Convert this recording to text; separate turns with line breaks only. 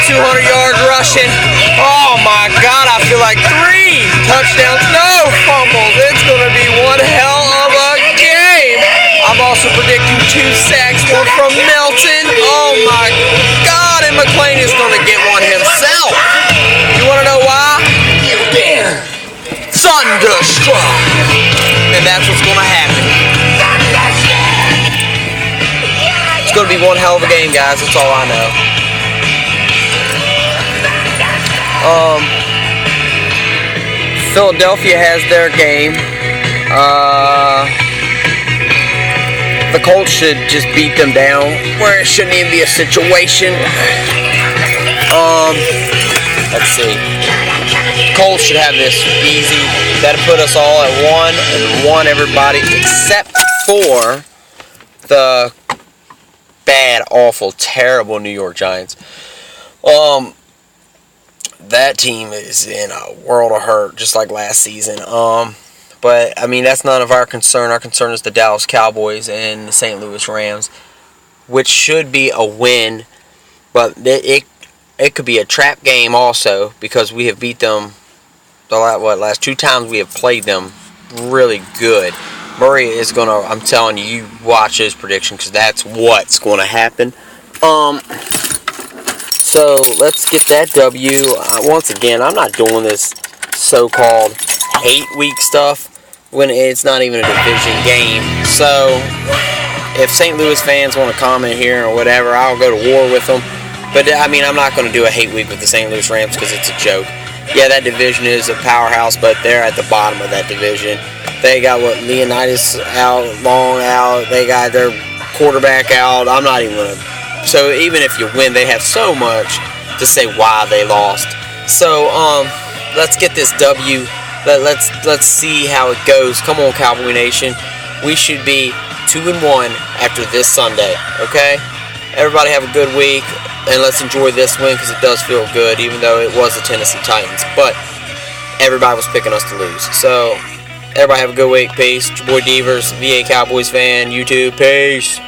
200 yards rushing. Oh my God, I feel like 3 touchdowns, no fumbles. It's going to be one hell of a game. I'm also predicting 2 sacks, one from Melton. Oh my God, and McClain is going to get one himself. You want to know why? Thunderstruck. And that's what's going to happen. It's going to be one hell of a game, guys. That's all I know. Philadelphia has their game. The Colts should just beat them down, where it shouldn't even be a situation. Let's see. Colts should have this easy. That'll put us all at 1-1, everybody, except for the bad, awful, terrible New York Giants. That team is in a world of hurt, just like last season. But, I mean, that's none of our concern. Our concern is the Dallas Cowboys and the St. Louis Rams, which should be a win. But it could be a trap game also, because we have beat them the last 2 times we have played them really good. Murray is going to, I'm telling you, you watch his prediction, because that's what's going to happen. So, let's get that W. Once again, I'm not doing this so-called hate week stuff when it's not even a division game. So, if St. Louis fans want to comment here or whatever, I'll go to war with them. But, I mean, I'm not going to do a hate week with the St. Louis Rams because it's a joke. Yeah, that division is a powerhouse, but they're at the bottom of that division. They got, Leonidas out, Long out. They got their quarterback out. I'm not even going to. So, even if you win, they have so much to say why they lost. So, let's get this W. Let's see how it goes. Come on, Cowboy Nation. We should be 2-1 after this Sunday, okay? Everybody have a good week, and let's enjoy this win because it does feel good, even though it was the Tennessee Titans. But everybody was picking us to lose. So, everybody have a good week. Peace. It's your boy Devers, VA Cowboys fan, YouTube. Peace.